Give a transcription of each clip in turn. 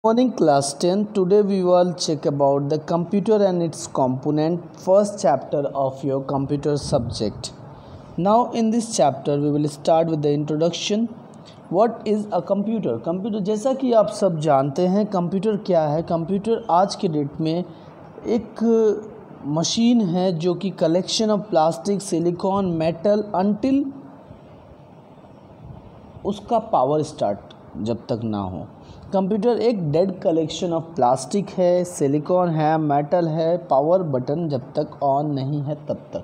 Morning class 10. Today we will check about the computer and its component, first chapter of your computer subject. Now in this chapter we will start with the introduction. What is a computer? Computer जैसा कि आप सब जानते हैं computer क्या है। Computer आज के डेट में एक मशीन है जो कि collection of plastic, silicon, metal until उसका पावर स्टार्ट जब तक ना हो। कंप्यूटर एक डेड कलेक्शन ऑफ प्लास्टिक है, सिलिकॉन है, मेटल है, पावर बटन जब तक ऑन नहीं है तब तक।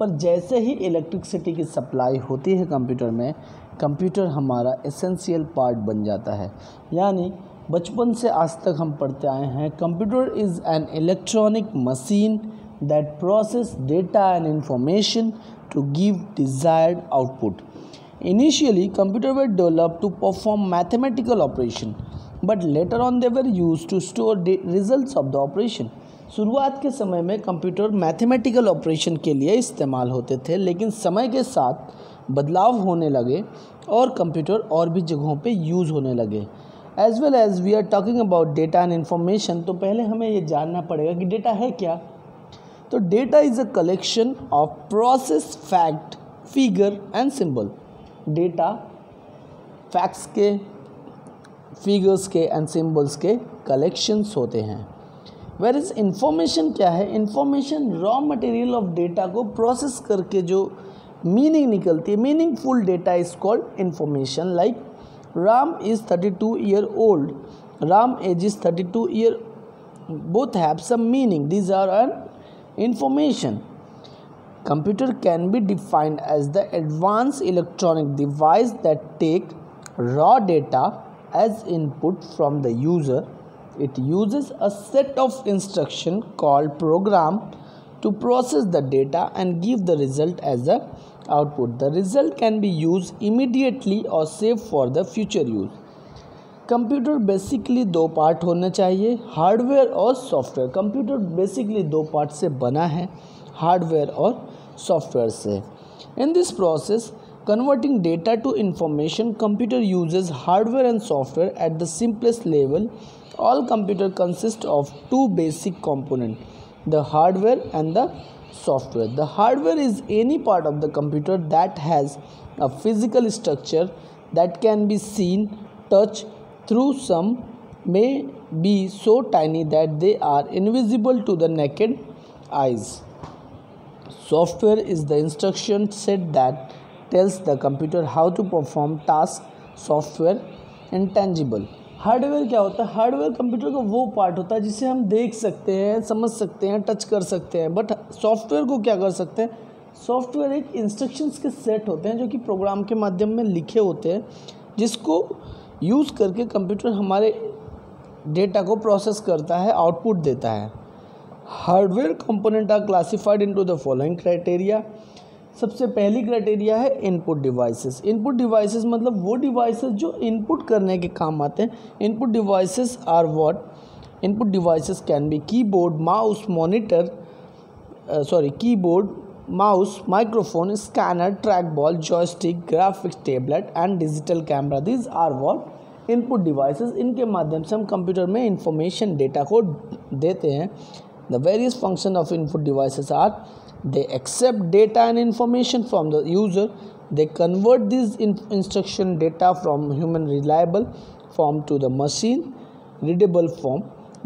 पर जैसे ही इलेक्ट्रिसिटी की सप्लाई होती है कंप्यूटर में, कंप्यूटर हमारा एसेंशियल पार्ट बन जाता है। यानी बचपन से आज तक हम पढ़ते आए हैं computer is an electronic machine that process data and information to give desired output. Initially, computers were developed to perform mathematical operation, but later on they were used to store the results of the operation. शुरुआत के समय में computer mathematical operation के लिए इस्तेमाल होते थे, लेकिन समय के साथ बदलाव होने लगे और कंप्यूटर और भी जगहों पे यूज़ होने लगे। As well as we are talking about data and information, तो पहले हमें ये जानना पड़ेगा कि डेटा है क्या। तो data is a collection of process, fact, figure and symbol. Data facts के, फिगर्स के एंड सिंबल्स के कलेक्शंस होते हैं। वेयर इज़ इंफॉर्मेशन क्या है? Information raw material of data को प्रोसेस करके जो मीनिंग निकलती है, meaningful data is called information. Like Ram is 32 year old, Ram age is 32 year, both have some meaning, these are an information. Computer can be defined as the advanced electronic device that take raw data as input from the user. It uses a set of instructions called program to process the data and give the result as the output. The result can be used immediately or saved for the future use. Computer basically दो part होने चाहिए, hardware और software. Computer basically दो part से बना है, hardware और software से। In this process converting data to information, computer uses hardware and software at the simplest level. All computer consist of two basic component, the hardware and the software. The hardware is any part of the computer that has a physical structure that can be seen, touched through. Some may be so tiny that they are invisible to the naked eyes. Software is the instruction set that tells the computer how to perform tasks. Software intangible. Hardware क्या होता है? Hardware computer का वो part होता है जिसे हम देख सकते हैं, समझ सकते हैं, टच कर सकते हैं। बट सॉफ्टवेयर को क्या कर सकते हैं? सॉफ्टवेयर एक इंस्ट्रक्शंस के सेट होते हैं जो कि प्रोग्राम के माध्यम में लिखे होते हैं, जिसको यूज़ करके कंप्यूटर हमारे डेटा को प्रोसेस करता है, आउटपुट देता है। Hardware component are classified into the following criteria. सबसे पहली क्राइटेरिया है इनपुट डिवाइसेस. इनपुट डिवाइसेस मतलब वो डिवाइसेस जो इनपुट करने के काम आते हैं. Input devices are what? Input devices can be keyboard, mouse, monitor, keyboard, mouse, microphone, scanner, track ball, joystick, graphics tablet and digital camera. These are what? Input devices. इनके माध्यम से हम कंप्यूटर में इंफॉर्मेशन, डेटा को देते हैं. The various functions of input devices are: they accept data and information from the user, they convert these instruction data from human reliable form to the machine readable form,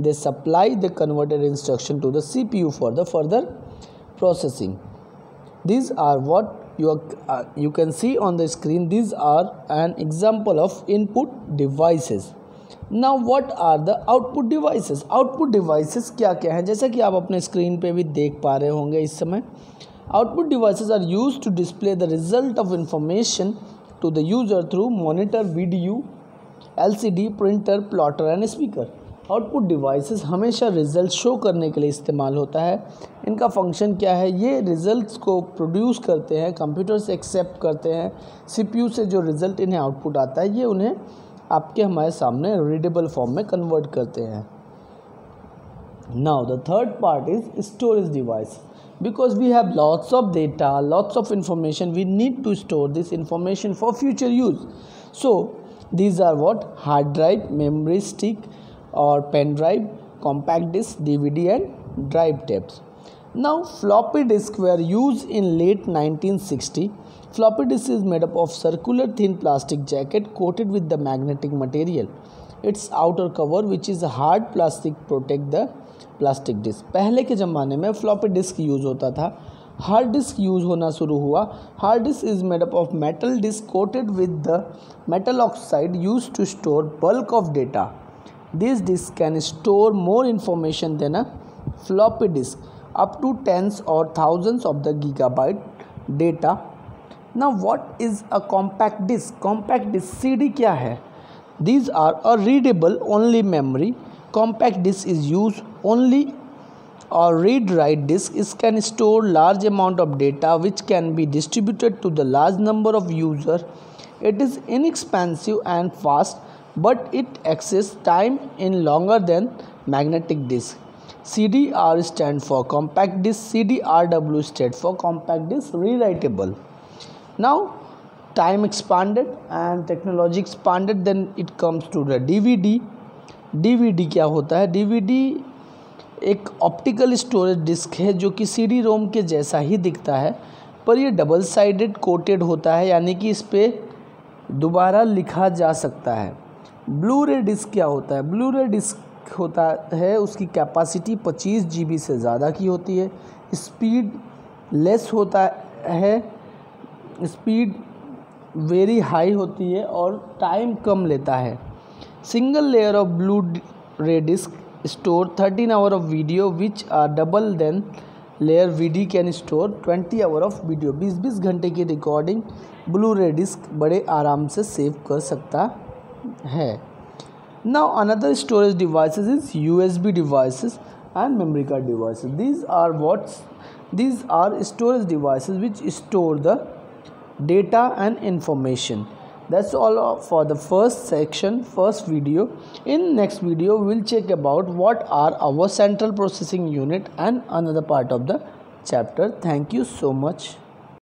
they supply the converted instruction to the CPU for the further processing. These are what you can see on the screen. These are an example of input devices. Now what are the output devices? Output devices क्या क्या हैं? जैसा कि आप अपने screen पे भी देख पा रहे होंगे इस समय, output devices are used to display the result of information to the user through monitor, video, LCD, printer, plotter and speaker. Output devices हमेशा रिजल्ट शो करने के लिए इस्तेमाल होता है. इनका फंक्शन क्या है? ये रिजल्ट्स को प्रोड्यूस करते हैं, कंप्यूटर से एक्सेप्ट करते हैं, सीपीयू से जो रिजल्ट इन्हें आउटपुट आता है ये उन्हें आपके हमारे सामने रीडेबल फॉर्म में कन्वर्ट करते हैं. Now the third part is storage device. because we have lots of data, lots of information, we need to store this information for future use. So these are what? Hard drive, memory stick, or pen drive, compact disc, DVD and drive tapes. Now floppy disk were used in late 1960. Floppy disk is made up of circular thin plastic jacket coated with the magnetic material. Its outer cover which is hard plastic protect the plastic disk. पहले के ज़माने में floppy disk use होता था. Hard disk use होना शुरू हुआ. Hard disk is made up of metal disk coated with the metal oxide use to store bulk of data. This disk can store more information than a floppy disk up to tens or thousands of the gigabyte data. Now what is a compact disc? Compact disc CD क्या है? These are a readable only memory. Compact disc is used only or read-write disk. It can store large amount of data which can be distributed to the large number of users. It is inexpensive and fast, but it access time in longer than magnetic disk. CDR stand for compact disc, CDRW stand for compact disc rewritable. Now time expanded and technology expanded, then it comes to the DVD. DVD क्या होता है? DVD एक optical storage disc है जो कि CD रोम के जैसा ही दिखता है, पर यह डबल साइडेड कोटेड होता है, यानी कि इस पर दोबारा लिखा जा सकता है. ब्लू रे डिस्क क्या होता है? ब्लू रे डिस्क होता है उसकी कैपेसिटी 25 GB से ज़्यादा की होती है. स्पीड लेस होता है, स्पीड वेरी हाई होती है और टाइम कम लेता है. Single layer of blu ray disc store 13 hour of video which are double than layer VD can store 20 hour of video. 20-20 घंटे की रिकॉर्डिंग ब्लू रे डिस्क बड़े आराम से सेव कर सकता है. Now another storage devices is USB devices and memory card devices. These are storage devices which store the data and information. That's all for the first section, first video. In next video we will check about what are our central processing unit and another part of the chapter. Thank you so much.